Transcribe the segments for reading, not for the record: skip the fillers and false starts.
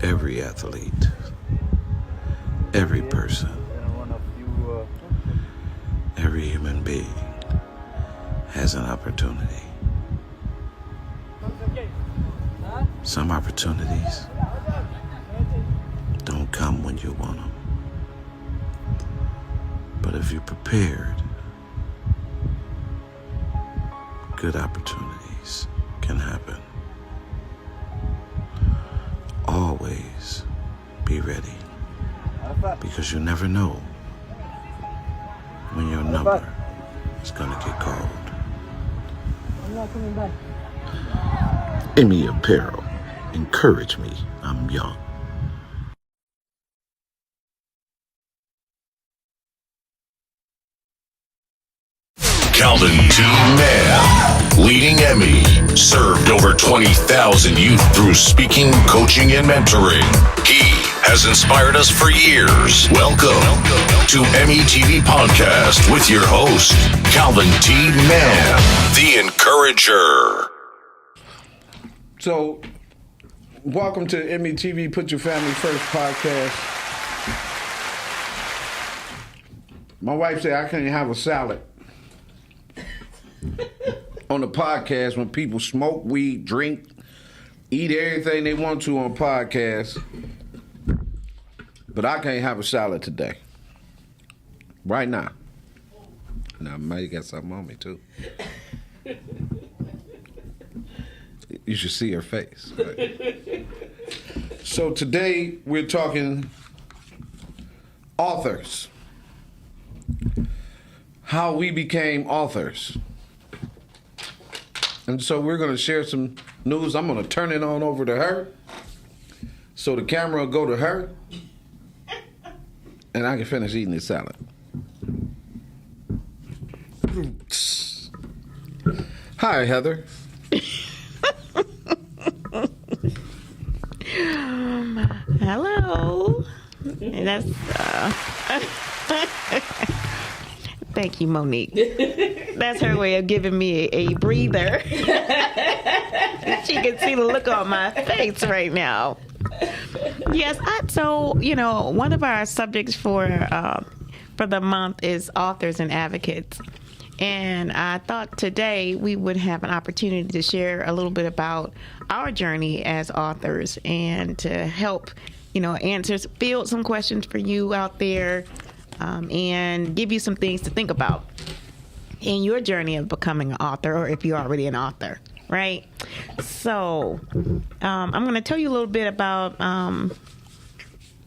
Every athlete, every person, every human being has an opportunity. Some opportunities don't come when you want them. But if you're prepared, good opportunities can happen. Always be ready, because you never know when your number is going to get called. I'm not coming back. Emmy Apparel. Encourage me. I'm young. Calvin T. Mann, leading Emmy, served over 20,000 youth through speaking, coaching, and mentoring. He has inspired us for years. Welcome to Emmy TV Podcast with your host, Calvin T. Mann, the Encourager. So, welcome to Emmy TV Put Your Family First podcast. My wife said I can't have a salad on the podcast when people smoke weed, drink, eat everything they want to on podcasts. But I can't have a salad today. Right now. Now, I might got something on me, too. You should see her face. Right? So today we're talking authors. How we became authors. And so we're going to share some news. I'm going to turn it on over to her. So the camera will go to her. And I can finish eating this salad. Hi, Heather. Hello. That's thank you, Monique. That's her way of giving me a breather. She can see the look on my face right now. Yes, one of our subjects for the month is authors and advocates. And I thought today we would have an opportunity to share a little bit about our journey as authors and to help, field some questions for you out there and give you some things to think about in your journey of becoming an author, or if you're already an author, right? So I'm going to tell you a little bit about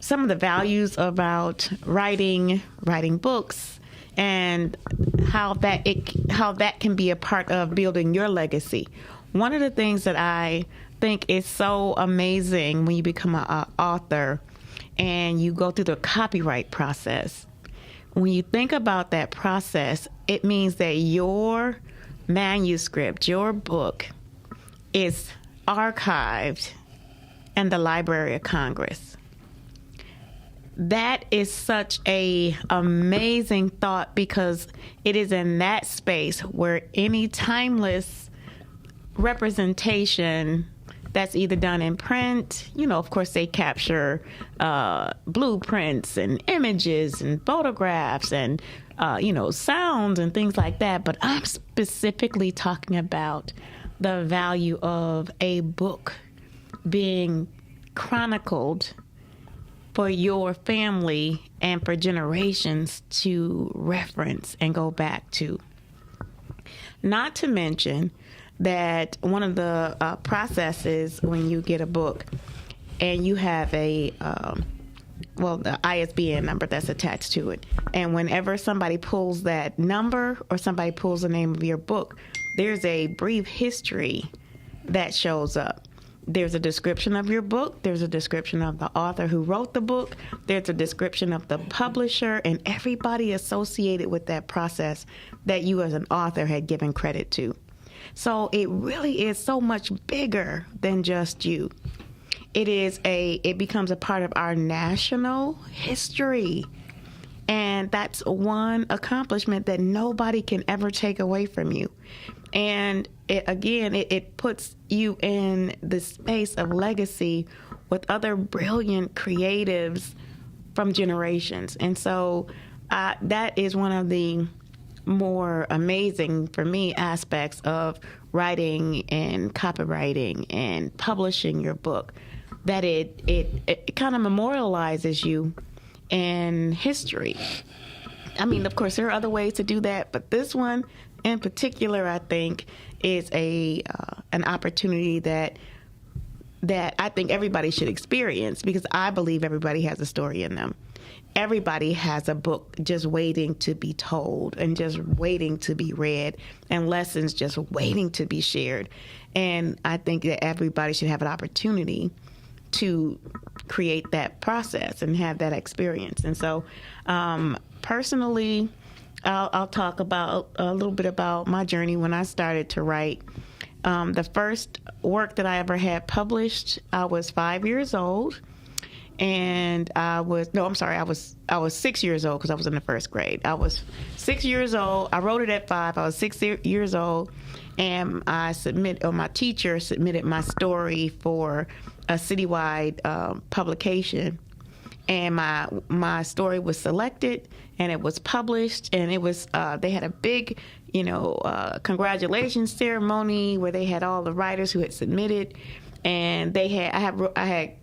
some of the values about writing books, and how that can be a part of building your legacy. One of the things that I think is so amazing when you become an author and you go through the copyright process, when you think about that process, it means that your manuscript, your book, is archived in the Library of Congress. That is such a amazing thought, because it is in that space where any timeless representation that's either done in print, of course they capture blueprints and images and photographs and, sounds and things like that. But I'm specifically talking about the value of a book being chronicled for your family and for generations to reference and go back to. Not to mention that one of the processes when you get a book and you have the ISBN number that's attached to it, and whenever somebody pulls that number or somebody pulls the name of your book, there's a brief history that shows up. There's a description of your book. There's a description of the author who wrote the book. There's a description of the publisher and everybody associated with that process that you as an author had given credit to. So it really is so much bigger than just you. It becomes a part of our national history. And that's one accomplishment that nobody can ever take away from you. And it puts you in the space of legacy with other brilliant creatives from generations. And so that is one of the more amazing, for me, aspects of writing and copywriting and publishing your book, that it kind of memorializes you in history. I mean, of course, there are other ways to do that, but this one in particular, I think, is an opportunity that I think everybody should experience, because I believe everybody has a story in them. Everybody has a book just waiting to be told and just waiting to be read, and lessons just waiting to be shared. And I think that everybody should have an opportunity to create that process and have that experience. And so personally, I'll talk about a little bit about my journey when I started to write. The first work that I ever had published, I was 5 years old. And I was 6 years old, because I was in the first grade. I was 6 years old. I wrote it at 5. I was 6 years old, and my teacher submitted my story for a citywide publication, and my story was selected, and it was published, and it was they had a big congratulations ceremony where they had all the writers who had submitted, and I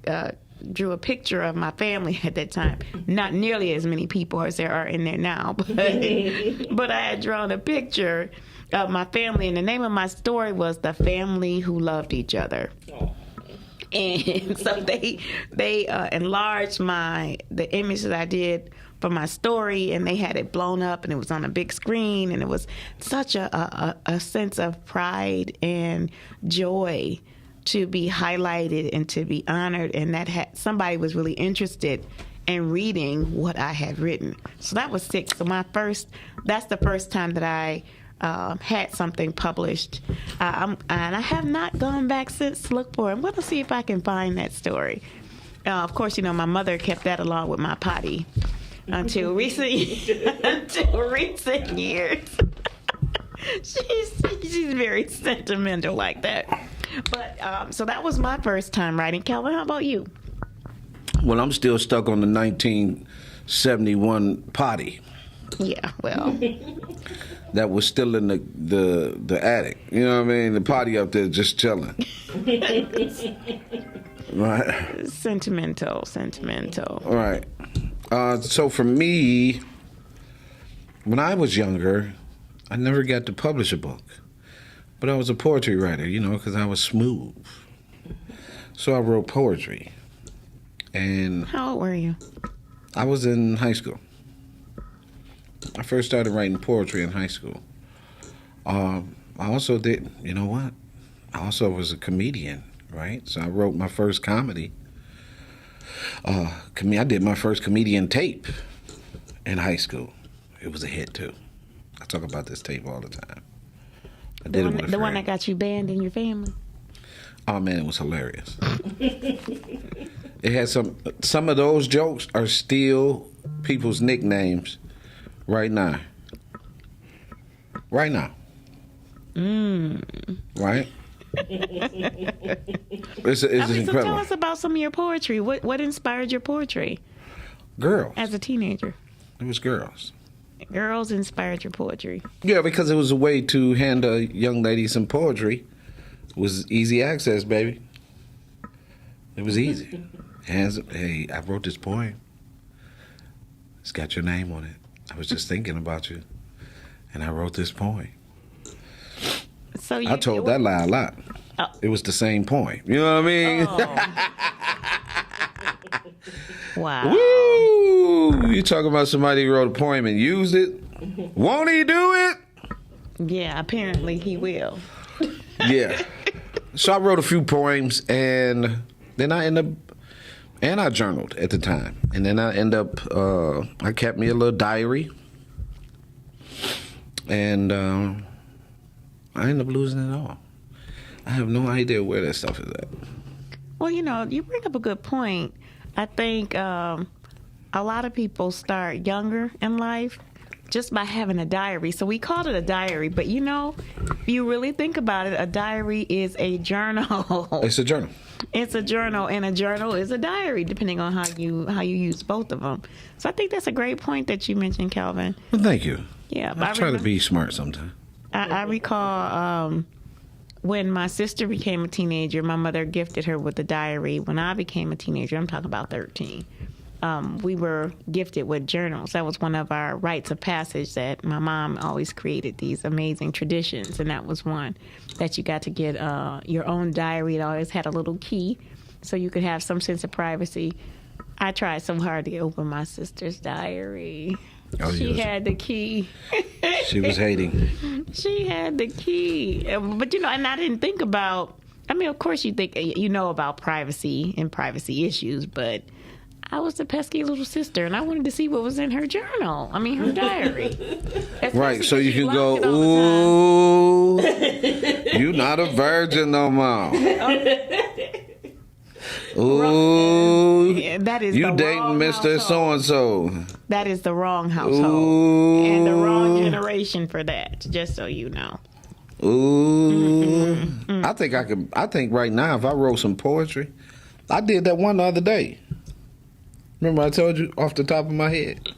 drew a picture of my family at that time. Not nearly as many people as there are in there now, but I had drawn a picture of my family, and the name of my story was The Family Who Loved Each Other. And so they enlarged the image that I did for my story, and they had it blown up, and it was on a big screen, and it was such a sense of pride and joy to be highlighted and to be honored, and that somebody was really interested in reading what I had written. So that was 6. So that's the first time that I had something published, and I have not gone back since to look for it. I'm going to see if I can find that story. Of course, my mother kept that along with my potty until recent years. She's very sentimental like that. But so that was my first time writing. Calvin, how about you? Well, I'm still stuck on the 1971 potty. Yeah, well, that was still in the attic. You know what I mean? The potty up there just chilling. Right. Sentimental. Right. So for me, when I was younger, I never got to publish a book. But I was a poetry writer, because I was smooth. So I wrote poetry. And how old were you? I was in high school. I first started writing poetry in high school. I also did, I also was a comedian, right? So I wrote my first comedy. I did my first comedian tape in high school. It was a hit, too. I talk about this tape all the time. I did it with a friend. The one that got you banned in your family? Oh, man, it was hilarious. It had some of those jokes are still people's nicknames right now. Right now. Right? It's incredible. So tell us about some of your poetry. What inspired your poetry? Girls. As a teenager. It was girls. Girls inspired your poetry. Yeah, because it was a way to hand a young lady some poetry. It was easy access, baby. It was easy. Hey, I wrote this poem. It's got your name on it. I was just thinking about you, and I wrote this poem. So I told that lie a lot. Oh. It was the same poem. You know what I mean? Oh. Wow. Woo! You talking about somebody who wrote a poem and used it? Won't he do it? Yeah, apparently he will. Yeah. So I wrote a few poems, and then I journaled at the time. And then I kept me a little diary. And I ended up losing it all. I have no idea where that stuff is at. Well, you bring up a good point. I think a lot of people start younger in life just by having a diary. So we called it a diary, but you know, if you really think about it, a diary is a journal. It's a journal. It's a journal, and a journal is a diary, depending on how you use both of them. So I think that's a great point that you mentioned, Calvin. Well, thank you. Yeah, I try to be smart sometimes. I recall when my sister became a teenager, my mother gifted her with a diary. When I became a teenager, I'm talking about 13. We were gifted with journals. That was one of our rites of passage that my mom always created, these amazing traditions, and that was one that you got to get your own diary. It always had a little key so you could have some sense of privacy. I tried so hard to open my sister's diary. Oh, she yes. had the key. She was hating. She had the key. But, you know, and I didn't think about, I mean, of course you think, you know about privacy and privacy issues, but I was the pesky little sister, and I wanted to see what was in her journal. I mean, her diary. Right, so you can go, ooh, you not a virgin no more. Ooh, yeah, that is you the dating wrong Mr. household. So-and-so. That is the wrong household. Ooh. And the wrong generation for that, just so you know. Ooh. I think right now, if I wrote some poetry, I did that one the other day. Remember I told you off the top of my head?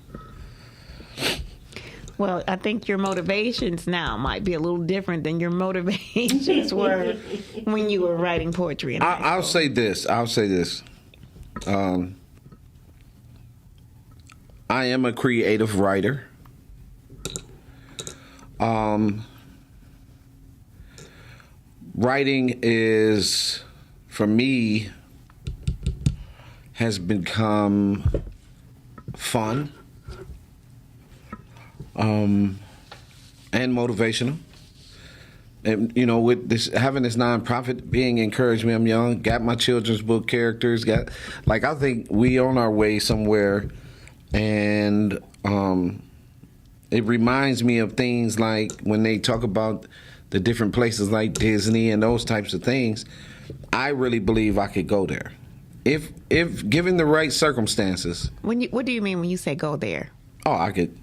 Well, I think your motivations now might be a little different than your motivations were when you were writing poetry. I'll say this. I am a creative writer. Writing is, for me, has become fun and motivational. And, you know, with this, having this nonprofit being encouragement, I'm young, got my children's book characters, I think we on our way somewhere, and it reminds me of things like when they talk about the different places like Disney and those types of things. I really believe I could go there. If given the right circumstances. What do you mean when you say go there? Oh, I could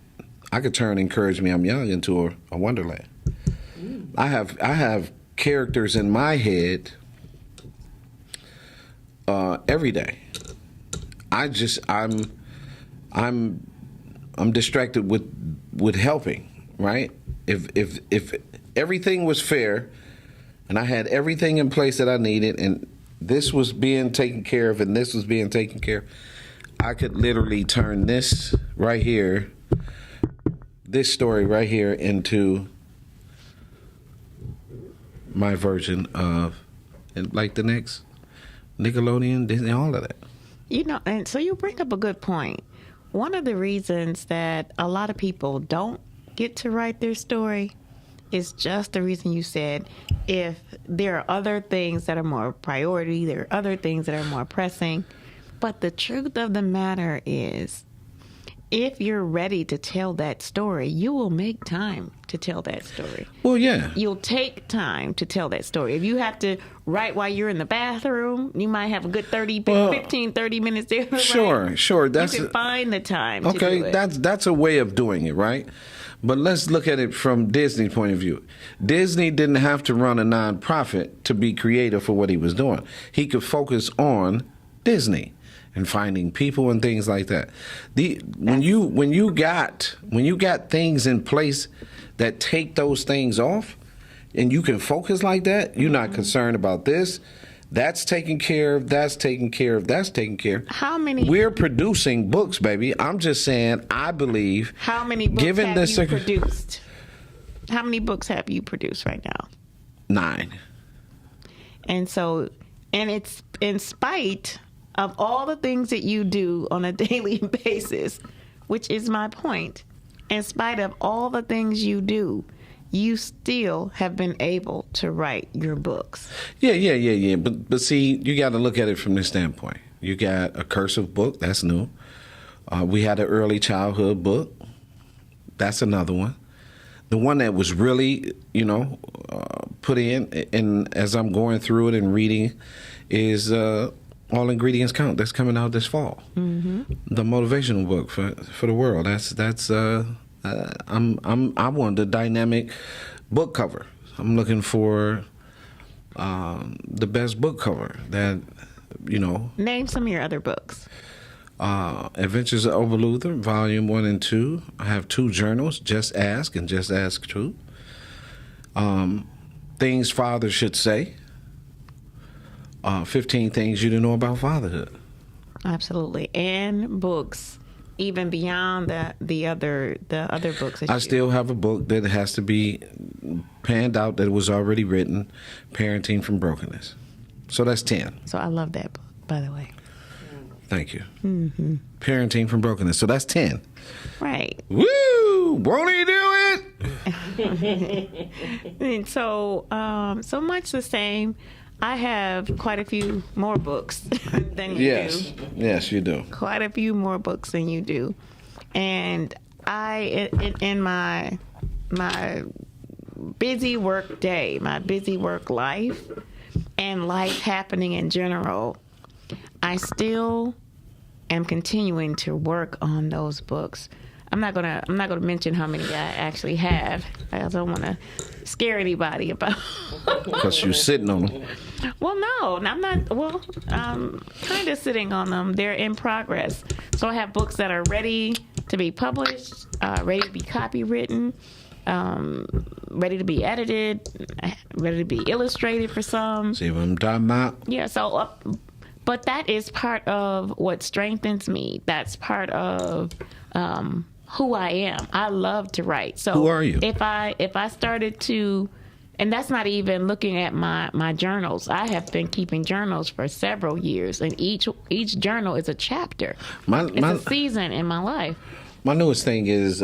turn Encourage Me I'm Young into a wonderland. I have characters in my head every day. I'm distracted with helping, right? If everything was fair and I had everything in place that I needed and this was being taken care of and this was being taken care of, I could literally turn this right here, this story right here, into my version of, like, the next Nickelodeon, Disney, all of that. You know, and so you bring up a good point. One of the reasons that a lot of people don't get to write their story is just the reason you said. If there are other things that are more priority, there are other things that are more pressing. But the truth of the matter is, if you're ready to tell that story, you will make time to tell that story. Well, yeah. You'll take time to tell that story. If you have to write while you're in the bathroom, you might have a good 30 minutes there. Sure. You can find the time to do it. That's a way of doing it, right? But let's look at it from Disney's point of view. Disney didn't have to run a nonprofit to be creative for what he was doing. He could focus on Disney and finding people and things like that. When you got things in place that take those things off, and you can focus like that, you're not concerned about this. That's taken care of. That's taken care of. That's taken care of. How many? We're producing books, baby. I'm just saying. I believe. How many books have you produced? How many books have you produced right now? 9. And so, and it's in spite of all the things that you do on a daily basis, which is my point. In spite of all the things you do, you still have been able to write your books. Yeah. But see, you got to look at it from this standpoint. You got a cursive book, that's new. We had an early childhood book. That's another one. The one that was really, put in, and as I'm going through it and reading, is All Ingredients Count. That's coming out this fall. Mm-hmm. The motivational book for the world. That's I want the dynamic book cover. I'm looking for the best book cover that, Name some of your other books. Adventures of Over Luther, Volume 1 and 2. I have 2 journals, Just Ask and Just Ask True. Things Fathers Should Say. 15 Things You Didn't Know About Fatherhood. Absolutely. And books, even beyond the other books. I still have a book that has to be panned out that was already written, Parenting from Brokenness. So that's 10. So I love that book, by the way. Thank you. Mm-hmm. Parenting from Brokenness. So that's 10. Right. Woo! Won't he do it? And so much the same. I have quite a few more books than you do. Yes, you do. Quite a few more books than you do. And in my busy work day, my busy work life, and life happening in general, I still am continuing to work on those books. I'm not gonna mention how many I actually have. I don't want to scare anybody about. Because you're sitting on them. Well, no, I'm not. Well, kind of sitting on them. They're in progress. So I have books that are ready to be published, ready to be copywritten, ready to be edited, ready to be illustrated for some. See what I'm talking about? Yeah. So, but that is part of what strengthens me. That's part of who I am. I love to write. So who are you? If I started to, and that's not even looking at my journals. I have been keeping journals for several years, and each journal is a chapter. It's a season in my life. My newest thing is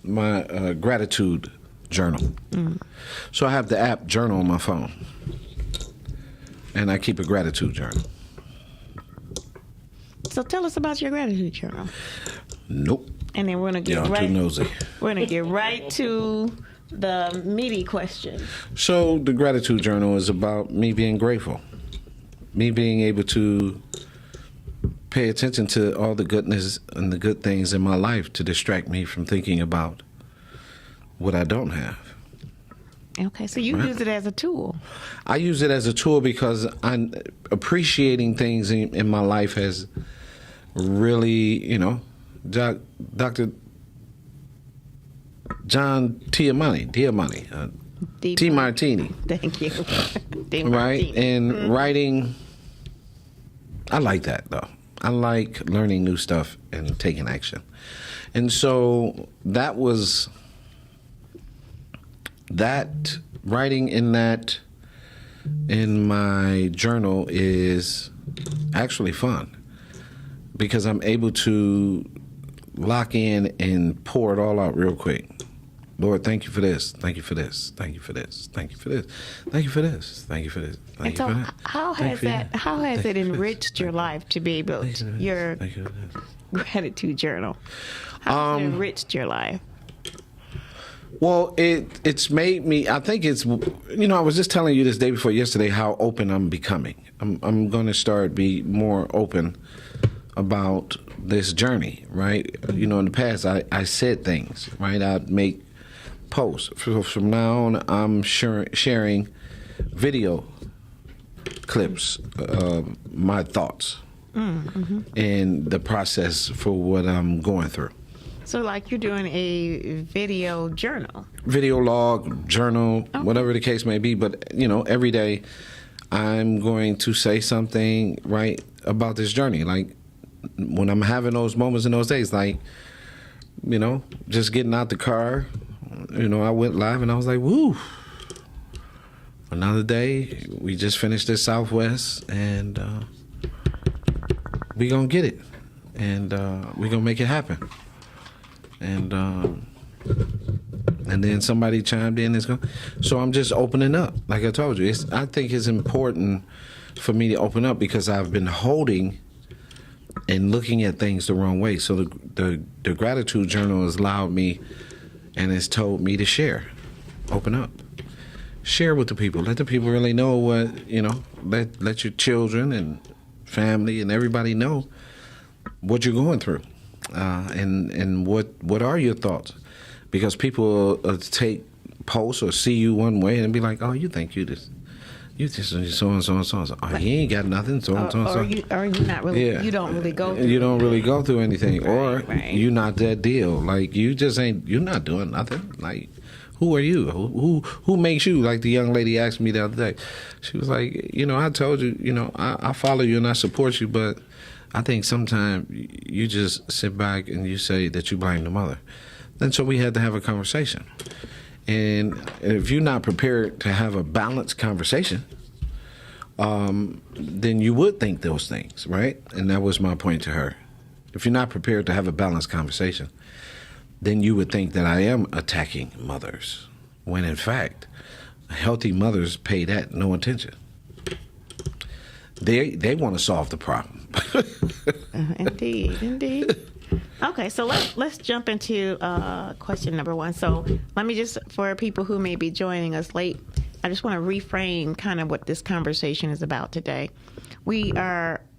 my gratitude journal. Mm. So I have the app Journal on my phone, and I keep a gratitude journal. So tell us about your gratitude journal. Nope. And then we're gonna get too nosy. We're gonna get right to the meaty question. So the gratitude journal is about me being grateful, me being able to pay attention to all the goodness and the good things in my life to distract me from thinking about what I don't have. Okay, so you use it as a tool. I use it as a tool because I'm appreciating things in my life has really, Dr. John Diamante, T. Martini. Thank you. Right? And writing, I like that, though. I like learning new stuff and taking action. And so that writing in my journal is actually fun because I'm able to lock in and pour it all out real quick. Lord, thank you for this. Thank you for this. Thank you for this. Thank you for this. Thank you for this. Thank you for this. Thank you for that. How has it enriched your life to be able to your gratitude journal? How has it enriched your life? Well, it's made me. I think it's. I was just telling you this day before yesterday how open I'm becoming. I'm going to start be more open about this journey, right? In the past I said things, right? I'd make posts. From now on, I'm sharing video clips of my thoughts and the process for what I'm going through. So like you're doing a video journal. Video log, journal, whatever the case may be. But, every day I'm going to say something, right, about this journey. Like when I'm having those moments in those days, like, just getting out the car, I went live and I was like, woo, another day. We just finished this Southwest and we gonna get it. And we gonna make it happen. And then somebody chimed in. So I'm just opening up. Like I told you, I think it's important for me to open up because I've been holding and looking at things the wrong way. So the gratitude journal has allowed me and has told me to share, open up, share with the people. Let the people really know what, let your children and family and everybody know what you're going through. And what are your thoughts? Because people take posts or see you one way and be like, oh, you think you just so and so and so. Oh, he ain't got nothing. So and so and so. Or you not really. Yeah. You don't really go through. You don't really go through anything, or right. you not that deal. Like you just ain't. You're not doing nothing. Like who are you? Who makes you? Like the young lady asked me the other day. She was like, I told you, I follow you and I support you, but I think sometimes you just sit back and you say that you blame the mother. And so we had to have a conversation. And if you're not prepared to have a balanced conversation, then you would think those things, right? And that was my point to her. If you're not prepared to have a balanced conversation, then you would think that I am attacking mothers, when in fact, healthy mothers pay that no attention. They want to solve the problem. Indeed. Okay, so let's jump into question number one. So let me just, for people who may be joining us late, I just want to reframe kind of what this conversation is about today.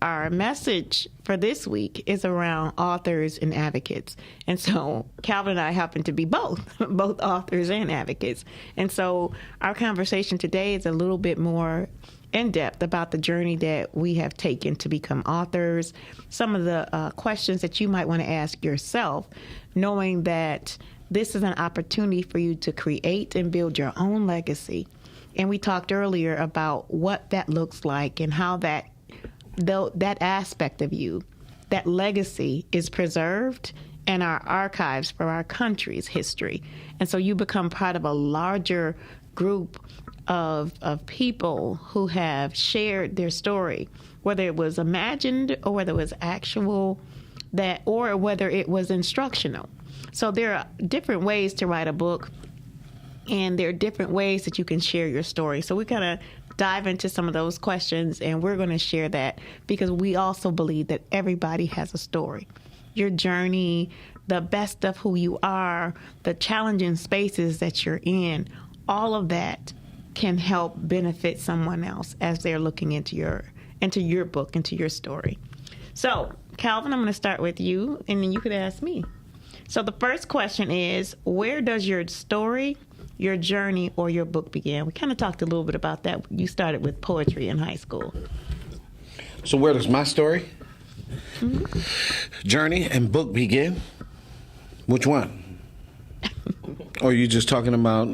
Our message for this week is around authors and advocates. And so Calvin and I happen to be both authors and advocates. And so our conversation today is a little bit more in depth about the journey that we have taken to become authors, some of the questions that you might want to ask yourself, knowing that this is an opportunity for you to create and build your own legacy. And we talked earlier about what that looks like and how that aspect of you, that legacy, is preserved in our archives for our country's history. And so you become part of a larger group of people who have shared their story, whether it was imagined or whether it was actual, or whether it was instructional. So there are different ways to write a book, and there are different ways that you can share your story. So we're going to dive into some of those questions, and we're going to share that because we also believe that everybody has a story. Your journey, the best of who you are, the challenging spaces that you're in, all of that can help benefit someone else as they're looking into your book, into your story. So, Calvin, I'm going to start with you, and then you could ask me. So the first question is, where does your story, your journey, or your book begin? We kind of talked a little bit about that. You started with poetry in high school. So where does my story, journey, and book begin? Which one? Or are you just talking about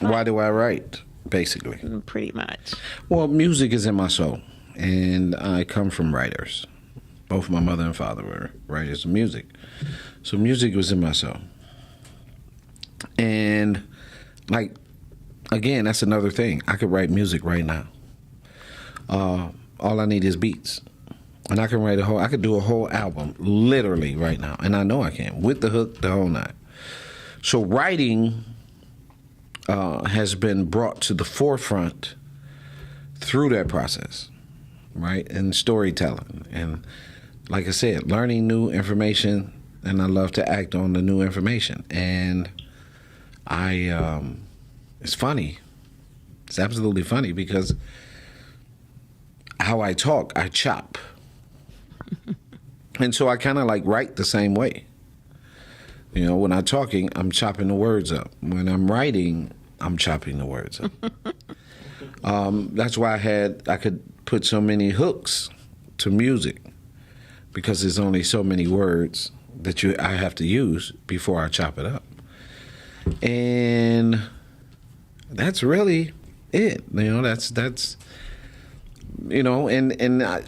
why do I write, basically? Pretty much. Well, music is in my soul, and I come from writers. Both my mother and father were writers of music. So music was in my soul. And, like, again, that's another thing. I could write music right now. All I need is beats. And I can I could do a whole album literally right now. And I know I can, with the hook, the whole nine. So writing has been brought to the forefront through that process, right? And storytelling. And like I said, learning new information, and I love to act on the new information. And it's funny. It's absolutely funny because how I talk, I chop. And so I kind of like write the same way. You know, when I'm talking, I'm chopping the words up. When I'm writing, I'm chopping the words up. That's why I could put so many hooks to music, because there's only so many words that I have to use before I chop it up. And that's really it. You know, that's you know, and a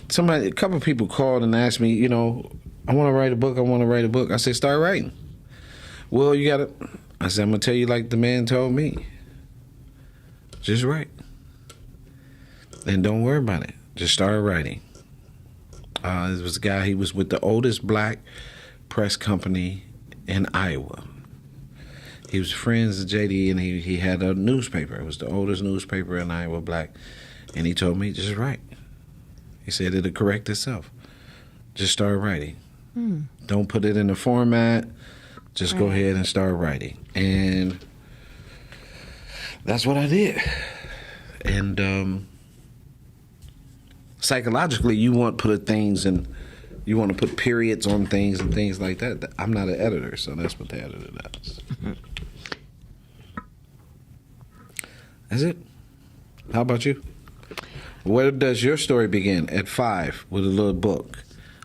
couple of people called and asked me, you know, I want to write a book. I said, start writing. Well, I said, I'm going to tell you like the man told me. Just write. And don't worry about it. Just start writing. There was a guy, he was with the oldest black press company in Iowa. He was friends with JD, and he had a newspaper. It was the oldest newspaper in Iowa, black. And he told me, just write. He said it'll correct itself. Just start writing. Don't put it in a format. Just go ahead and start writing. And that's what I did. And psychologically, you want to put things in you want to put periods on things and things like that. I'm not an editor, so that's what the editor does. That's it. How about you? Where does your story begin? At 5 with a little book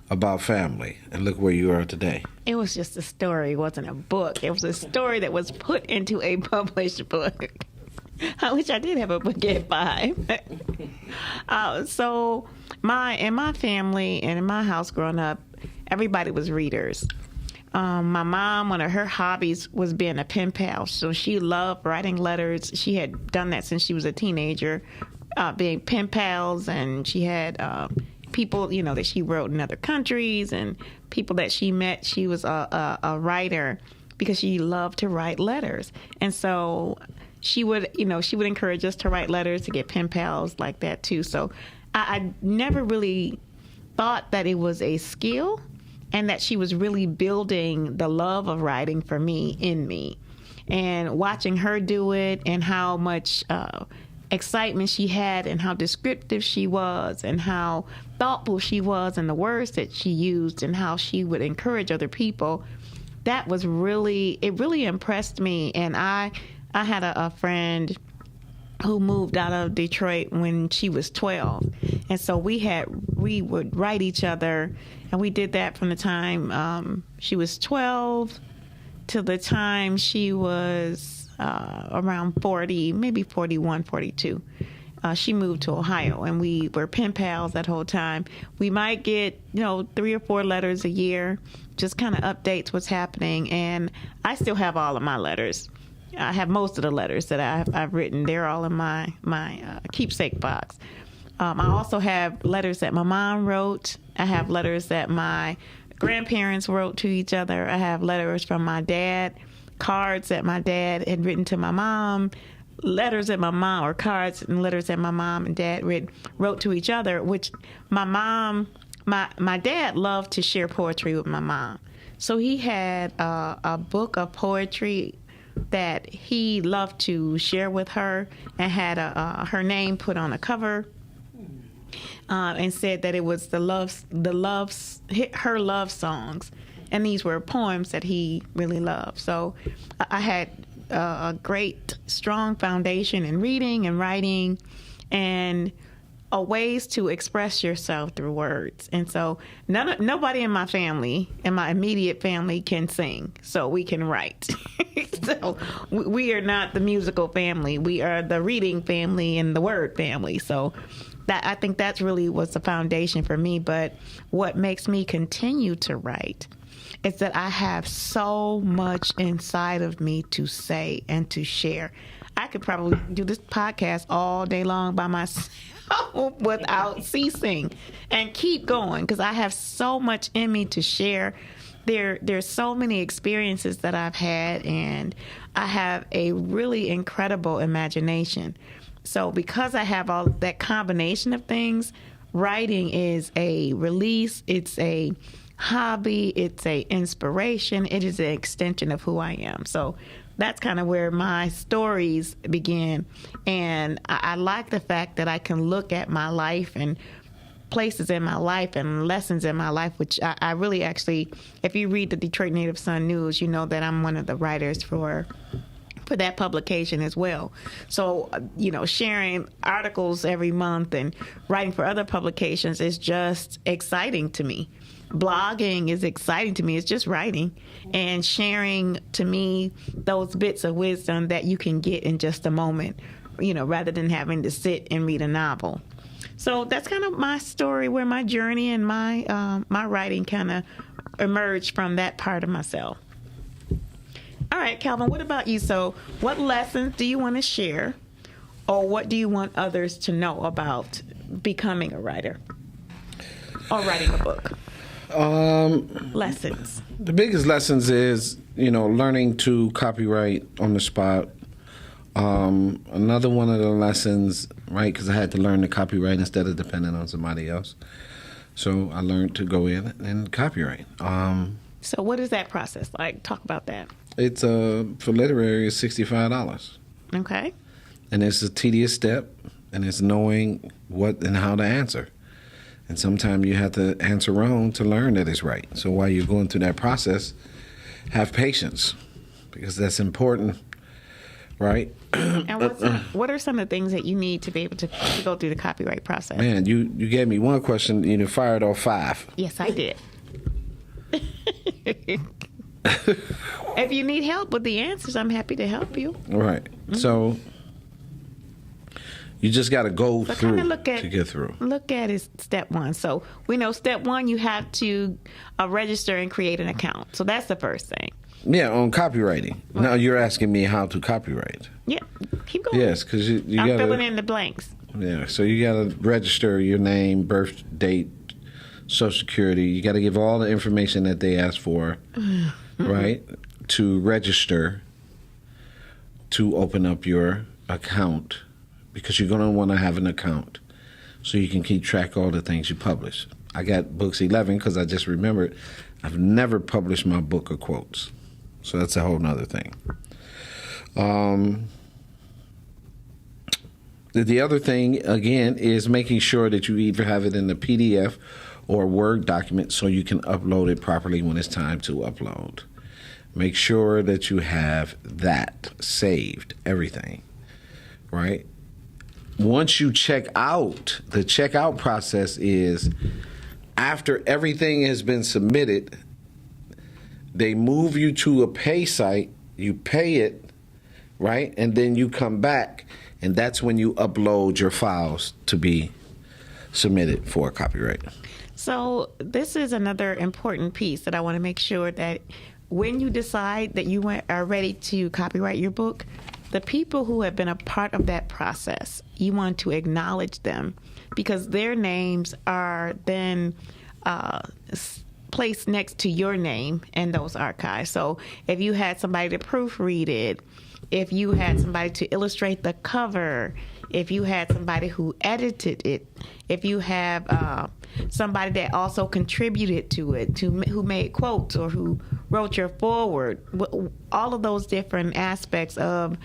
about family, and look where you are today. It was just a story. It wasn't a book. It was a story that was put into a published book. I wish I did have a book at 5. So in my family and in my house growing up, everybody was readers. My mom, one of her hobbies was being a pen pal. So she loved writing letters. She had done that since she was a teenager, being pen pals. And she had people, that she wrote in other countries and people that she met. She was a writer because she loved to write letters. And so she would encourage us to write letters, to get pen pals like that too. So I never really thought that it was a skill and that she was really building the love of writing for me in me. And watching her do it and how much excitement she had and how descriptive she was and how thoughtful she was and the words that she used and how she would encourage other people, it really impressed me. And I had a friend who moved out of Detroit when she was 12. And so we would write each other, and we did that from the time she was 12 to the time she was around 40, maybe 41, 42. She moved to Ohio, and we were pen pals that whole time. We might get, 3 or 4 letters a year, just kind of updates what's happening. And I still have all of my letters. I have most of the letters that I've written. They're all in my keepsake box. I also have letters that my mom wrote. I have letters that my grandparents wrote to each other. I have letters from my dad, cards that my dad had written to my mom, letters that my mom, or cards and letters that my mom and dad wrote to each other, which my dad loved to share poetry with my mom. So he had a book of poetry that he loved to share with her, and had her name put on a cover, and said that it was her love songs, and these were poems that he really loved. So I had a great, strong foundation in reading and writing, and ways to express yourself through words. And so nobody in my family, in my immediate family, can sing, so we can write. So we are not the musical family. We are the reading family and the word family. So I think that's really what's the foundation for me. But what makes me continue to write is that I have so much inside of me to say and to share. I could probably do this podcast all day long by myself without ceasing and keep going, because I have so much in me to share. There's so many experiences that I've had, and I have a really incredible imagination. So because I have all that combination of things, writing is a release, it's a hobby, it's a inspiration, it is an extension of who I am. So that's kind of where my stories begin. And I like the fact that I can look at my life and places in my life and lessons in my life, which I really actually, if you read the Detroit Native Sun News, you know that I'm one of the writers for that publication as well. So, sharing articles every month and writing for other publications is just exciting to me. Blogging is exciting to me. It's just writing and sharing, to me, those bits of wisdom that you can get in just a moment, rather than having to sit and read a novel. So that's kind of my story, where my journey and my writing kind of emerged from that part of myself. All right, Calvin, what about you? So what lessons do you want to share, or what do you want others to know about becoming a writer or writing a book? Lessons. The biggest lessons is, learning to copyright on the spot. Another one of the lessons, right, because I had to learn to copyright instead of depending on somebody else. So I learned to go in and copyright. So what is that process like? Talk about that. It's for literary, it's $65. Okay. And it's a tedious step, and it's knowing what and how to answer. And sometimes you have to answer wrong to learn that it's right. So while you're going through that process, have patience, because that's important, right? And what are some of the things that you need to be able to go through the copyright process? Man, you gave me one question, you fired off 5. Yes, I did. If you need help with the answers, I'm happy to help you. All right. Mm-hmm. So you just got to go through to get through. Look at it step 1. So we know step 1, you have to register and create an account. So that's the first thing. Yeah, on copywriting. Right. Now you're asking me how to copyright. Yeah, keep going. Yes, because I'm filling in the blanks. Yeah, so you got to register your name, birth date, Social Security. You got to give all the information that they ask for, right, to register to open up your account, because you're going to want to have an account so you can keep track of all the things you publish. I got books 11 because I just remembered I've never published my book or quotes. So that's a whole nother thing. The other thing, again, is making sure that you either have it in a PDF or Word document so you can upload it properly when it's time to upload. Make sure that you have that saved, everything, right? Once you check out, the checkout process is after everything has been submitted, they move you to a pay site, you pay it, right? And then you come back, and that's when you upload your files to be submitted for copyright. So this is another important piece that I want to make sure that when you decide that you are ready to copyright your book, the people who have been a part of that process, you want to acknowledge them, because their names are then placed next to your name in those archives. So if you had somebody to proofread it, if you had somebody to illustrate the cover, if you had somebody who edited it, if you have somebody that also contributed to it, who made quotes or who wrote your foreword, all of those different aspects of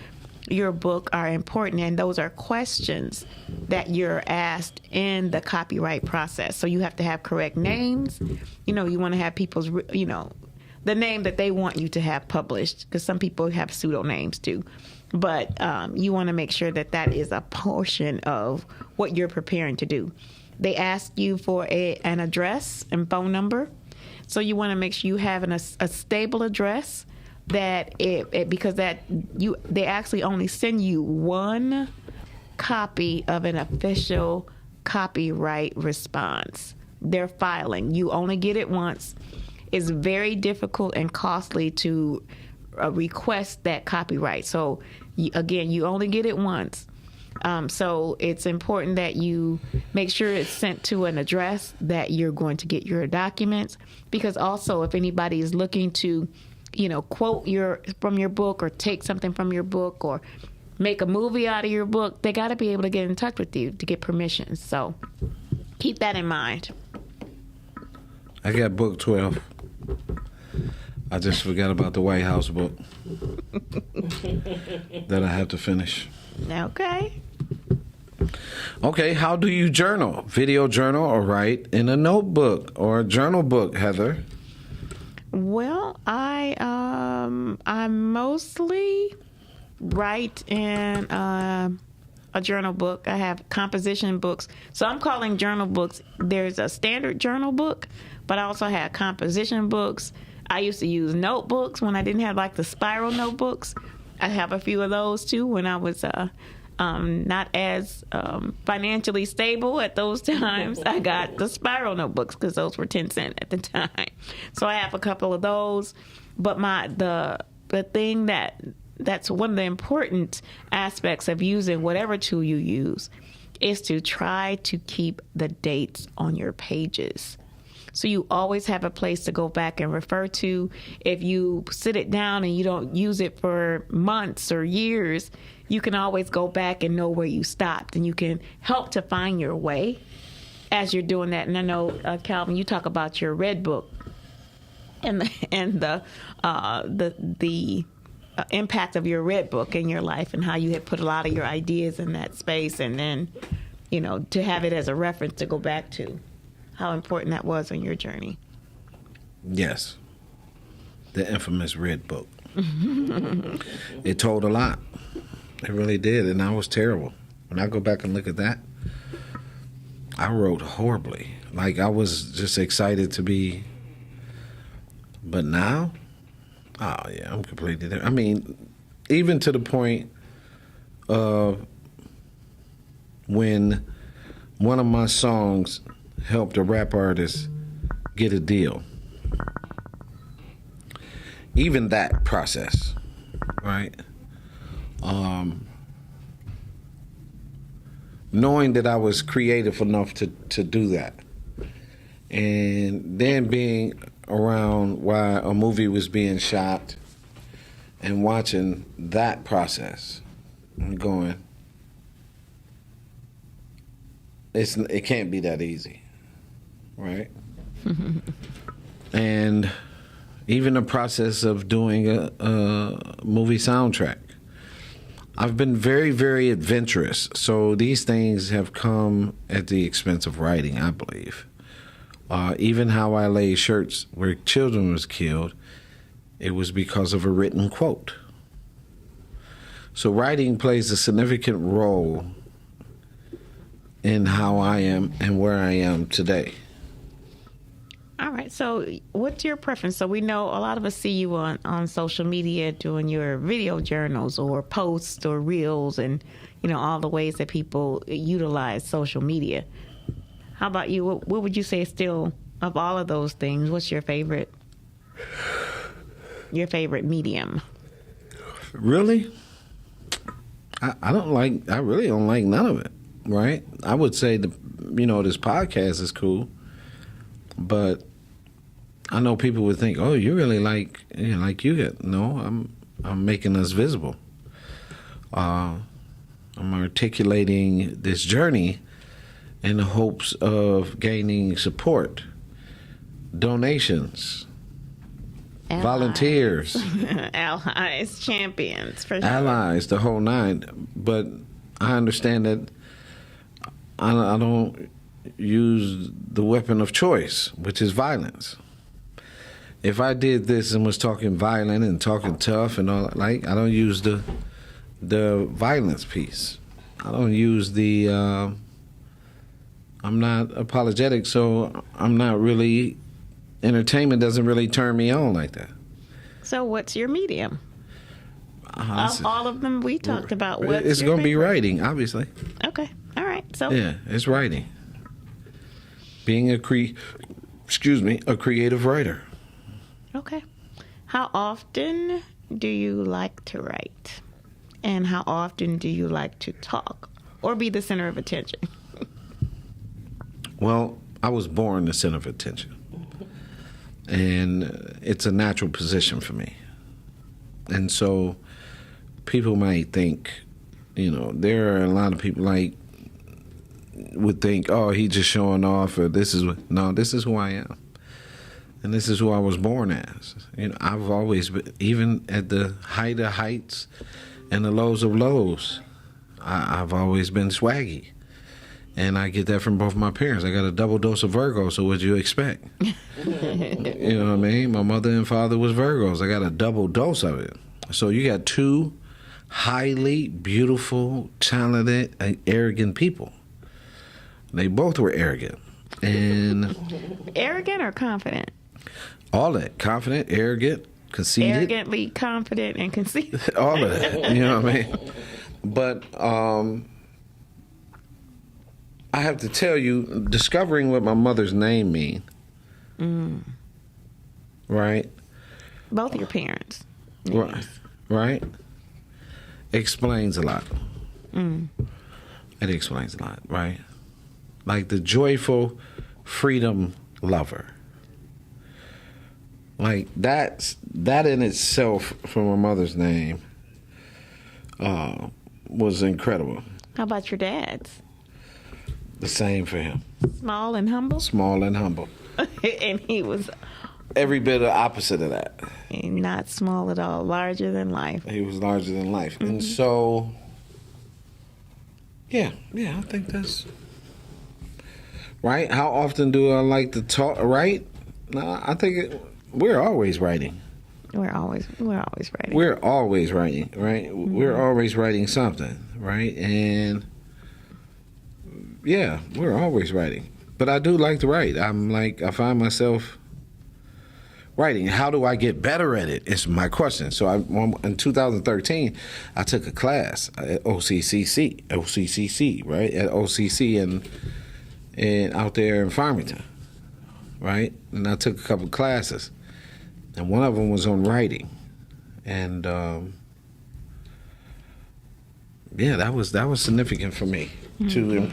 your book are important, and those are questions that you're asked in the copyright process. So you have to have correct names. You want to have people's, the name that they want you to have published, because some people have pseudonames too. But you want to make sure that is a portion of what you're preparing to do. They ask you for an address and phone number. So you want to make sure you have a stable address, that because they actually only send you one copy of an official copyright response. They're filing. You only get it once. It's very difficult and costly to request that copyright. So again, you only get it once. So it's important that you make sure it's sent to an address that you're going to get your documents, because also if anybody is looking to quote from your book or take something from your book or make a movie out of your book, they got to be able to get in touch with you to get permission. So keep that in mind. I got book 12. I just forgot about the White House book that I have to finish. Okay, how do you journal? Video journal or write in a notebook or a journal book, Heather? Well, I mostly write in a journal book. I have composition books. So I'm calling journal books. There's a standard journal book, but I also have composition books. I used to use notebooks when I didn't have like the spiral notebooks. I have a few of those too when I was not as financially stable at those times. I got the spiral notebooks because those were 10 cents at the time. So I have a couple of those. But the thing that's one of the important aspects of using whatever tool you use is to try to keep the dates on your pages. So you always have a place to go back and refer to. If you sit it down and you don't use it for months or years, you can always go back and know where you stopped, and you can help to find your way as you're doing that. And I know, Calvin, you talk about your red book and the impact of your red book in your life, and how you had put a lot of your ideas in that space, and then to have it as a reference to go back to. how important that was on your journey. Yes. The infamous Red Book. It told a lot. It really did, and I was terrible. When I go back and look at that, I wrote horribly. Like, I was just excited to be... But now, oh, yeah, I'm completely different. I mean, even to the point of when one of my songs helped a rap artist get a deal. Even that process, right? Knowing that I was creative enough to do that. And then being around while a movie was being shot and watching that process and going, it can't be that easy, right? And even the process of doing a movie soundtrack. I've been very, very adventurous. So these things have come at the expense of writing, I believe. Even how I laid shirts where children was killed, it was because of a written quote. So writing plays a significant role in how I am and where I am today. All right. So what's your preference? So we know a lot of us see you on social media doing your video journals or posts or reels and, all the ways that people utilize social media. How about you? What would you say still, of all of those things, what's your favorite medium? Really? I really don't like none of it, right? I would say this podcast is cool, but I know people would think, oh, you really like you get. No, I'm making us visible. I'm articulating this journey in the hopes of gaining support, donations, Allies. Volunteers. Allies, champions, for sure. Allies, the whole nine. But I understand that I don't use the weapon of choice, which is violence. If I did this and was talking violent and talking tough and all, I don't use the violence piece. I don't use the... I'm not apologetic, so I'm not really... Entertainment doesn't really turn me on like that. So what's your medium? Of all of them we talked about, what's it's going to be writing, obviously. Okay. All right. So yeah, it's writing. Being a creative writer. Okay. How often do you like to write? And how often do you like to talk or be the center of attention? Well, I was born the center of attention. And it's a natural position for me. And so people might think, there are a lot of people would think, oh, he just showing off, or this is who I am. And this is who I was born as. I've always been, even at the height of heights and the lows of lows, I've always been swaggy. And I get that from both my parents. I got a double dose of Virgo, so what'd you expect? You know what I mean? My mother and father was Virgos. I got a double dose of it. So you got two highly beautiful, talented, and arrogant people. They both were arrogant. And arrogant or confident? All that. Confident, arrogant, conceited. Arrogantly confident and conceited. All of that. You know what I mean? But I have to tell you, discovering what my mother's name mean, right? Both your parents. Right? Explains a lot. It explains a lot, right? Like the joyful freedom lover. Like that in itself, from my mother's name, was incredible. How about your dad's? The same for him. Small and humble? Small and humble. And he was... every bit of opposite of that. Not small at all. Larger than life. He was larger than life. Mm-hmm. And so, yeah, I think that's Right? How often do I like to talk? Right? No, I think we're always writing. We're always writing. We're always writing, right? Mm-hmm. We're always writing something, right? And yeah, we're always writing. But I do like to write. I find myself writing. How do I get better at it? It's my question. So in 2013, I took a class at OCCC, right? At OCC and out there in Farmington, right? And I took a couple classes. And one of them was on writing, and that was significant for me to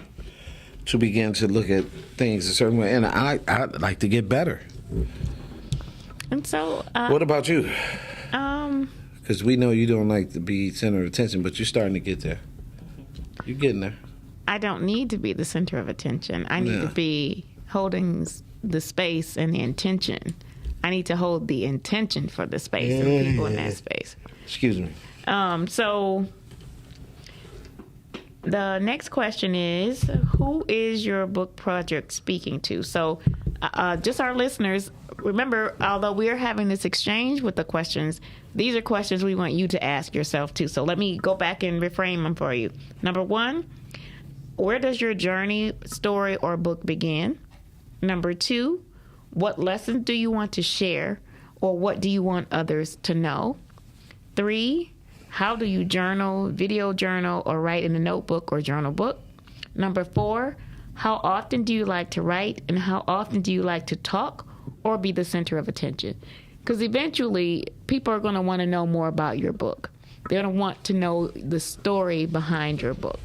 begin to look at things a certain way. And I'd like to get better. And so, what about you? Because we know you don't like to be center of attention, but you're starting to get there. You're getting there. I don't need to be the center of attention. I need to be holding the space and the intention. I need to hold the intention for the space and the people in that space. Excuse me. So the next question is, who is your book project speaking to? So just our listeners, remember, although we're having this exchange with the questions, these are questions we want you to ask yourself too. So let me go back and reframe them for you. Number 1, where does your journey, story, or book begin? Number 2, what lessons do you want to share, or what do you want others to know? 3, how do you journal, video journal, or write in a notebook or journal book? Number 4, how often do you like to write, and how often do you like to talk or be the center of attention? Because eventually, people are going to want to know more about your book. They're going to want to know the story behind your book.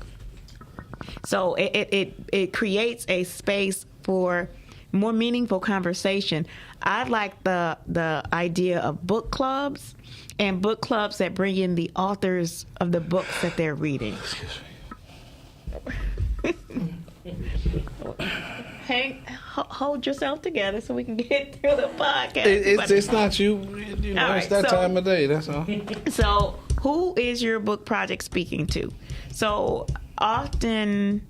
So it creates a space for more meaningful conversation. I like the idea of book clubs, and book clubs that bring in the authors of the books that they're reading. Hold yourself together so we can get through the podcast. It's not you. Know, it's that time of day. That's all. So, who is your book project speaking to? So often,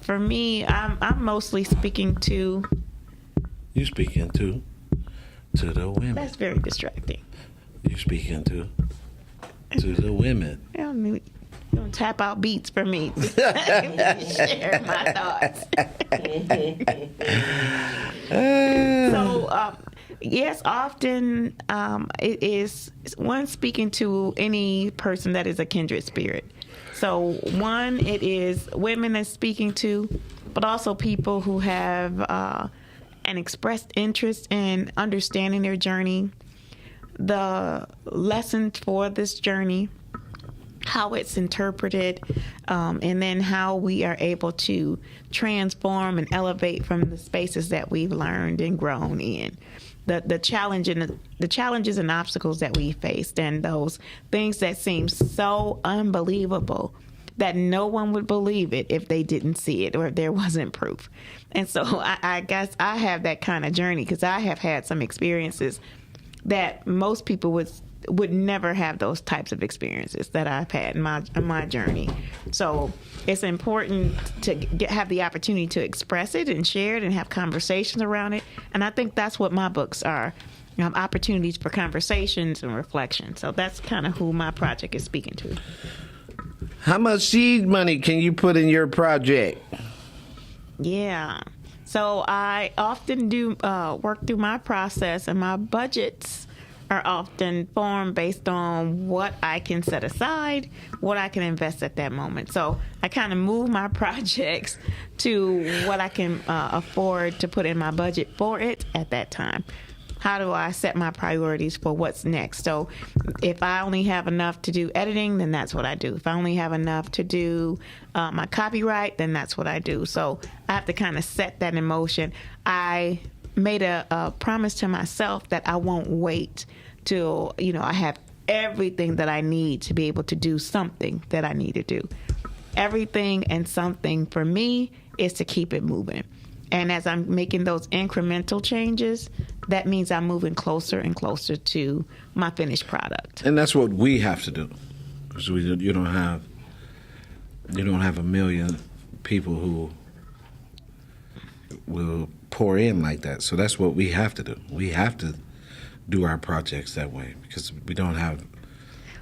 for me, I'm mostly speaking to. You speaking to the women. That's very distracting. You speaking to the women. You don't tap out beats for me. Share my thoughts. So, yes, often it is one speaking to any person that is a kindred spirit. So, one, it is women that's speaking to, but also people who have an expressed interest in understanding their journey, the lessons for this journey, how it's interpreted, and then how we are able to transform and elevate from the spaces that we've learned and grown in. The challenges and obstacles that we faced, and those things that seem so unbelievable that no one would believe it if they didn't see it or if there wasn't proof. And so I guess I have that kind of journey because I have had some experiences that most people would never have those types of experiences that I've had in my journey. So it's important to have the opportunity to express it and share it and have conversations around it. And I think that's what my books are, opportunities for conversations and reflection. So that's kind of who my project is speaking to. How much seed money can you put in your project? Yeah. So I often do work through my process, and my budgets are often formed based on what I can set aside, what I can invest at that moment. So I kind of move my projects to what I can afford to put in my budget for it at that time. How do I set my priorities for what's next? So if I only have enough to do editing, then that's what I do. If I only have enough to do my copyright, then that's what I do. So I have to kind of set that in motion. I made a promise to myself that I won't wait till, I have everything that I need to be able to do something that I need to do. Everything and something for me is to keep it moving. And as I'm making those incremental changes, that means I'm moving closer and closer to my finished product. And that's what we have to do, because you don't have a million people who will pour in like that. So that's what we have to do. We have to do our projects that way because we don't have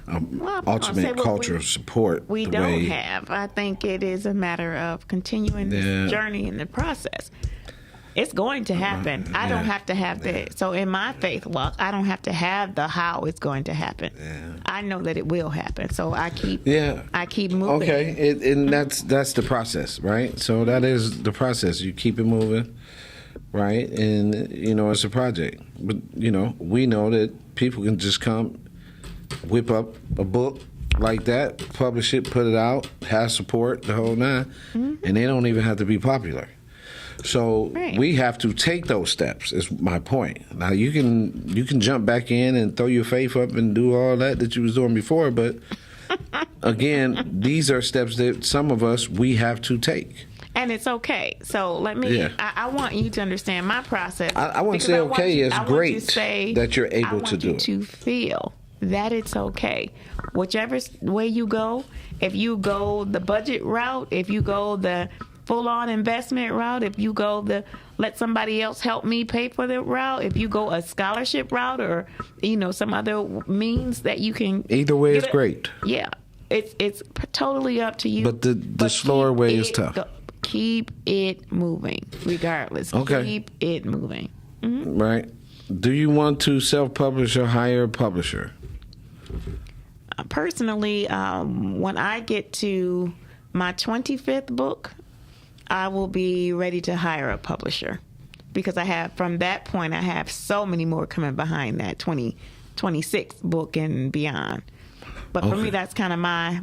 ultimate cultural support. We don't have. I think it is a matter of continuing this journey in the process. It's going to happen. I don't have to have that. So in my faith walk, I don't have to have the how it's going to happen. Yeah. I know that it will happen. So I keep moving. Okay, and that's the process, right? So that is the process. You keep it moving, right? And it's a project. But we know that people can just come, whip up a book like that, publish it, put it out, have support, the whole nine, and they don't even have to be popular. So we have to take those steps. Is my point. Now you can jump back in and throw your faith up and do all that you was doing before, but again, these are steps that some of us we have to take. And it's okay. So let me. Yeah. I want you to understand my process. I wouldn't say okay. It's great that you're able to do it. To feel that it's okay, whichever way you go. If you go the budget route, if you go the full-on investment route, if you go the let somebody else help me pay for the route, if you go a scholarship route or some other means that you can, either way is great. Yeah, it's totally up to you. But the slower way is tough. Keep it moving regardless. Okay. Keep it moving. Right. Do you want to self-publish or hire a publisher? Personally, when I get to my 25th book, I will be ready to hire a publisher because from that point, I have so many more coming behind that 26th book and beyond. But for me, that's kind of my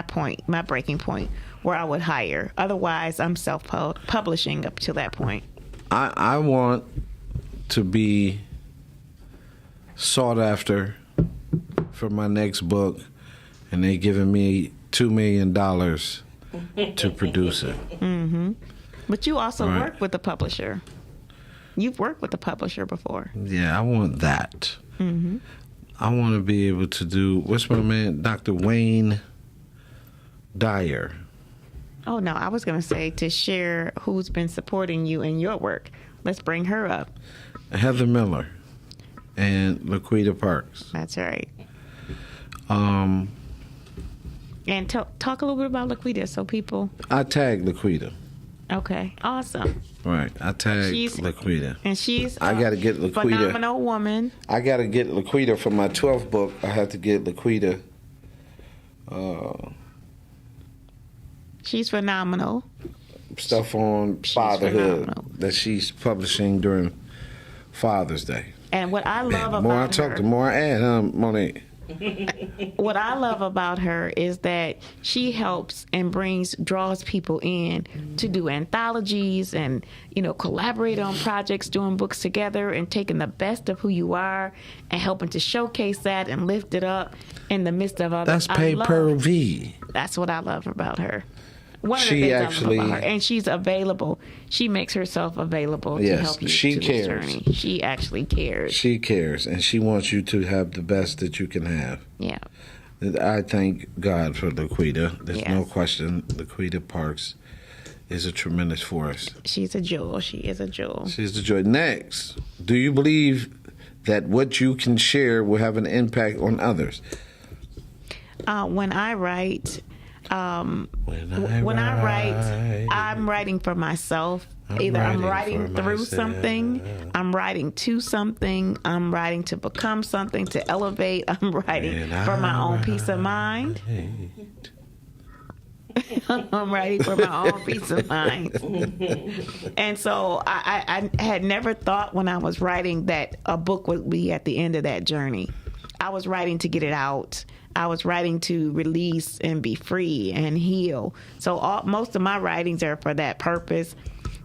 point, my breaking point where I would hire. Otherwise, I'm self-publishing up to that point. I want to be sought after for my next book, and they giving me $2 million to produce it. But you also work with the publisher. You've worked with the publisher before. Yeah, I want that. I want to be able to do, what's my man, Dr. Wayne Dyer. Oh, no, I was going to say to share who's been supporting you in your work. Let's bring her up. Heather Miller and Laquita Parks. That's right. And talk a little bit about Laquita so people... I tagged Laquita. Okay, awesome. Right, I tagged Laquita. And she's I got to get Laquita. Phenomenal woman. I got to get Laquita for my 12th book. I have to get Laquita. She's phenomenal. Stuff on fatherhood that she's publishing during Father's Day. And what I love about her... The more I talk, the more I add, Monique. What I love about her is that she helps and draws people in to do anthologies and, collaborate on projects, doing books together and taking the best of who you are and helping to showcase that and lift it up in the midst of others. That's pay-per-view. That's what I love about her. One of the things I love about her. And she's available. She makes herself available to help you she to cares. This journey. She actually cares. She cares, and she wants you to have the best that you can have. Yeah. I thank God for Laquita. There's no question. Laquita Parks is a tremendous force. She's a jewel. She is a jewel. She's a jewel. Next, do you believe that what you can share will have an impact on others? When I write... When I write, I'm writing for myself. Either I'm writing through something, I'm writing to something, I'm writing to become something, to elevate. I'm writing for my own peace of mind. I'm writing for my own peace of mind. And so I had never thought when I was writing that a book would be at the end of that journey. I was writing to get it out. I was writing to release and be free and heal. So most of my writings are for that purpose.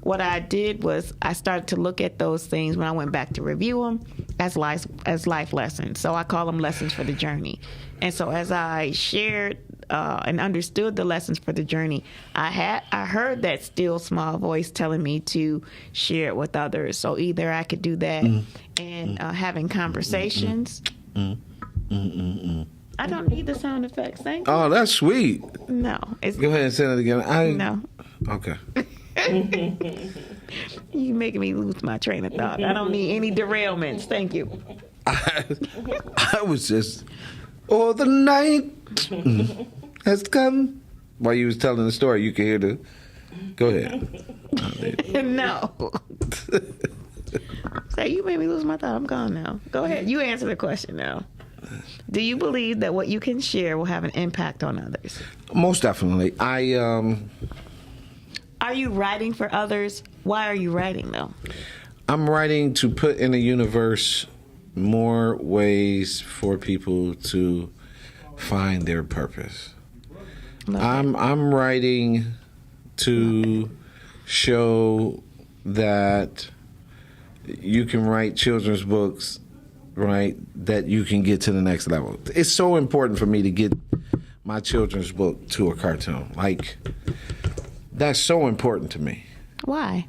What I did was I started to look at those things when I went back to review them as life lessons. So I call them lessons for the journey. And so as I shared and understood the lessons for the journey, I heard that still small voice telling me to share it with others. So either I could do that and having conversations. I don't need the sound effects. Thank you. Oh, that's sweet. No. Go ahead and say that again. No. Okay. You making me lose my train of thought. I don't need any derailments. Thank you. I was just, oh, the night has come. While you was telling the story, you can hear the. Go ahead. No. Say, you made me lose my thought. I'm gone now. Go ahead. You answer the question now. Do you believe that what you can share will have an impact on others? Most definitely. Are you writing for others? Why are you writing, though? I'm writing to put in the universe more ways for people to find their purpose. I'm writing to show that you can write children's books, right, that you can get to the next level. It's so important for me to get my children's book to a cartoon. Like, that's so important to me. Why?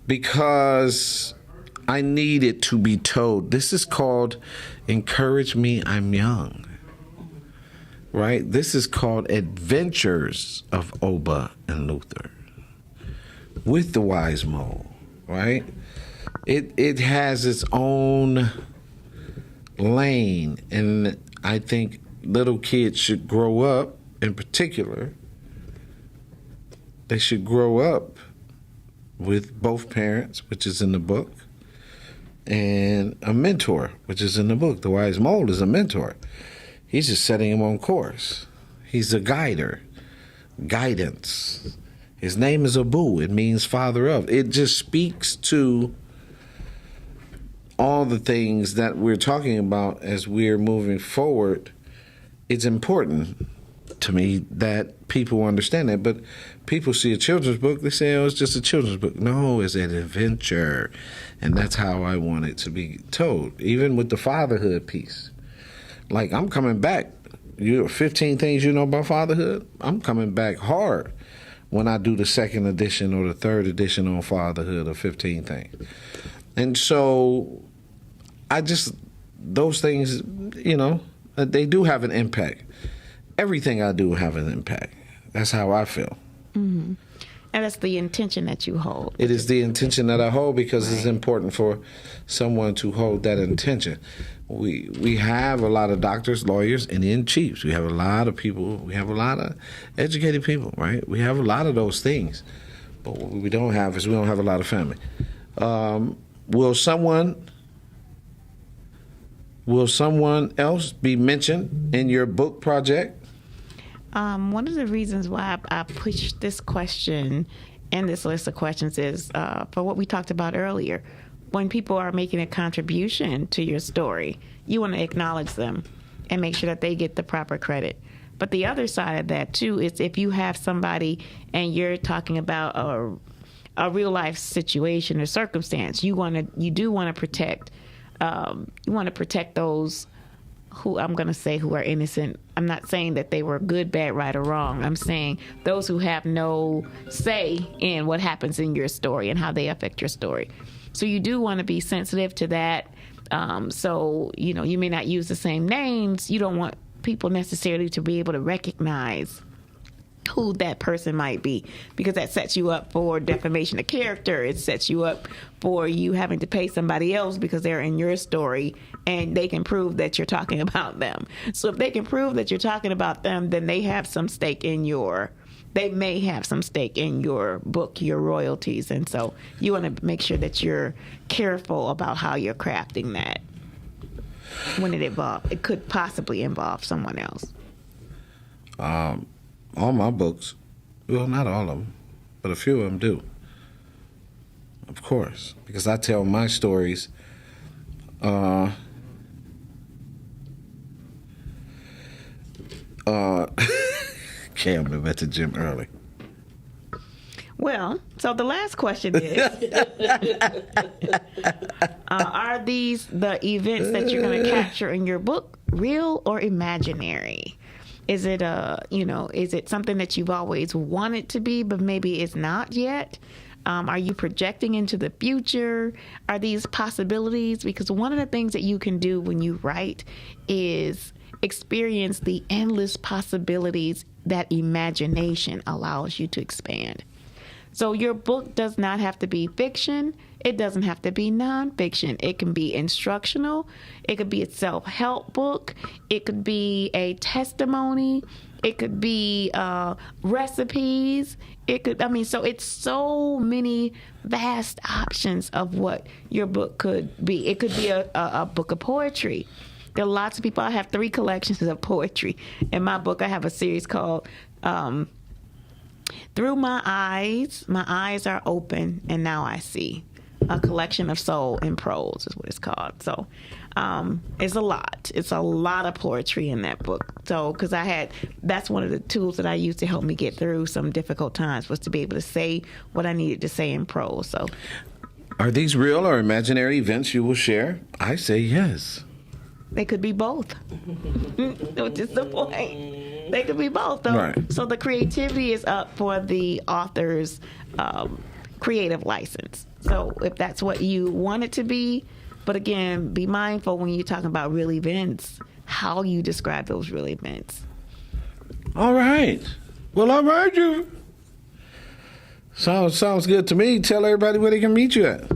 Because I need it to be told. This is called Encourage Me, I'm Young. Right? This is called Adventures of Oba and Luther with the Wise Mole, right? It has its own lane, and I think little kids should grow up, in particular, they should grow up with both parents, which is in the book, and a mentor, which is in the book. The Wise Mole is a mentor. He's just setting him on course. He's a guider, guidance. His name is Abu. It means father of. It just speaks to all the things that we're talking about as we're moving forward. It's important to me that people understand that. But people see a children's book, they say, oh, it's just a children's book. No, it's an adventure. And that's how I want it to be told, even with the fatherhood piece. Like, I'm coming back. 15 things you know about fatherhood? I'm coming back hard when I do the second edition or the third edition on fatherhood of 15 things. And so those things, they do have an impact. Everything I do have an impact. That's how I feel. Mm-hmm. And that's the intention that you hold. It is the intention that I hold because It's important for someone to hold that intention. We have a lot of doctors, lawyers, Indian chiefs. We have a lot of people. We have a lot of educated people, right? We have a lot of those things. But what we don't have is we don't have a lot of family. Will someone else be mentioned in your book project? One of the reasons why I pushed this question in this list of questions is for what we talked about earlier. When people are making a contribution to your story, you want to acknowledge them and make sure that they get the proper credit. But the other side of that, too, is if you have somebody and you're talking about a real life situation or circumstance, you do want to protect. You want to protect those who I'm going to say who are innocent. I'm not saying that they were good, bad, right, or wrong. I'm saying those who have no say in what happens in your story and how they affect your story. So you do want to be sensitive to that. So, you may not use the same names. You don't want people necessarily to be able to recognize who that person might be, because that sets you up for defamation of character. It sets you up for you having to pay somebody else because they're in your story and they can prove that you're talking about them. So if they can prove that you're talking about them, then they may have some stake in your book, your royalties. And so you want to make sure that you're careful about how you're crafting that when it could possibly involve someone else. All my books, well, not all of them, but a few of them do. Of course, because I tell my stories. Cam, I'm at the gym early. Well, so the last question is, are these the events that you're going to capture in your book real or imaginary? Is it is it something that you've always wanted to be, but maybe it's not yet? Are you projecting into the future? Are these possibilities? Because one of the things that you can do when you write is experience the endless possibilities that imagination allows you to expand. So your book does not have to be fiction. It doesn't have to be nonfiction. It can be instructional. It could be a self-help book. It could be a testimony. It could be recipes. So it's so many vast options of what your book could be. It could be a book of poetry. There are lots of people. I have 3 collections of poetry. In my book, I have a series called Through My Eyes Are Open, and Now I See. A collection of soul and prose is what it's called. So it's a lot. It's a lot of poetry in that book. So because that's one of the tools that I used to help me get through some difficult times, was to be able to say what I needed to say in prose. So, are these real or imaginary events you will share? I say yes. They could be both, which is the point. They could be both, though. Right. So the creativity is up for the author's creative license. So if that's what you want it to be, but again, be mindful when you're talking about real events, how you describe those real events. All right. Well, I've heard you. Sounds good to me. Tell everybody where they can meet you at.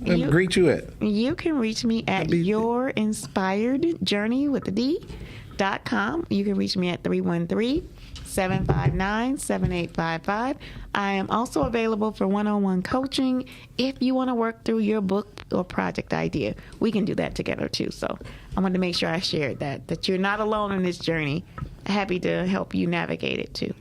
And greet you at. You can reach me at yourinspiredjourney.com. You can reach me at 313-759-7855. I am also available for one-on-one coaching if you want to work through your book or project idea. We can do that together too. So I wanted to make sure I shared that you're not alone in this journey. Happy to help you navigate it too.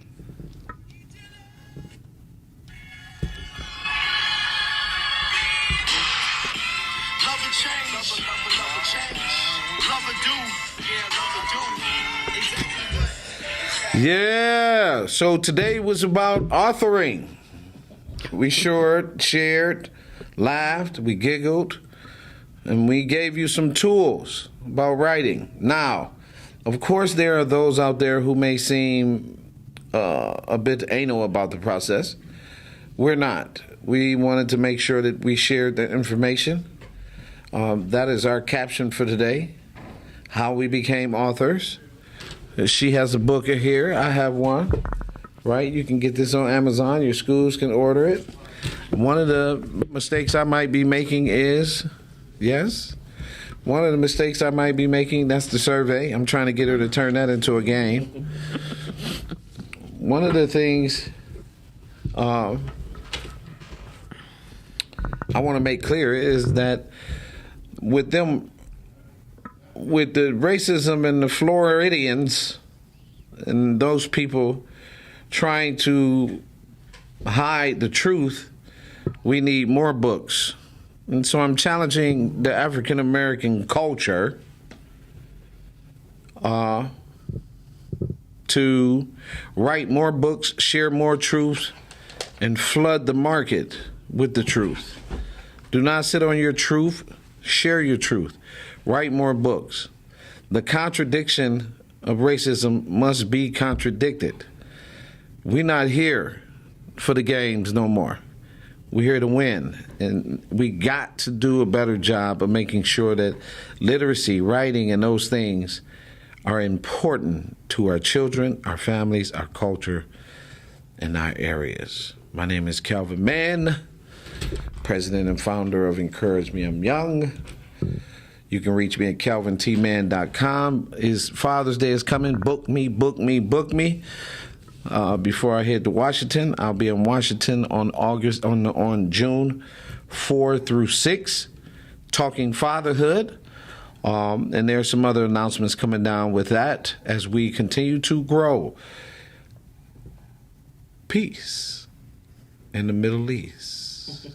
Yeah, so today was about authoring. We shared, laughed, we giggled, and we gave you some tools about writing. Now, of course, there are those out there who may seem a bit anal about the process. We're not. We wanted to make sure that we shared the information. That is our caption for today, how we became authors. She has a book here. I have one, right? You can get this on Amazon. Your schools can order it. One of the mistakes I might be making is, that's the survey. I'm trying to get her to turn that into a game. One of the things I want to make clear is that with the racism and the Floridians and those people trying to hide the truth, we need more books. And so I'm challenging the African American culture to write more books, share more truth, and flood the market with the truth. Do not sit on your truth. Share your truth. Write more books. The contradiction of racism must be contradicted. We're not here for the games no more. We're here to win. And we got to do a better job of making sure that literacy, writing, and those things are important to our children, our families, our culture, and our areas. My name is Calvin Mann, president and founder of Encourage Me, I'm Young. You can reach me at calvintman.com. Father's Day is coming. Book me. Before I head to Washington, I'll be in Washington on June 4 through 6, talking fatherhood. And there's some other announcements coming down with that as we continue to grow. Peace in the Middle East.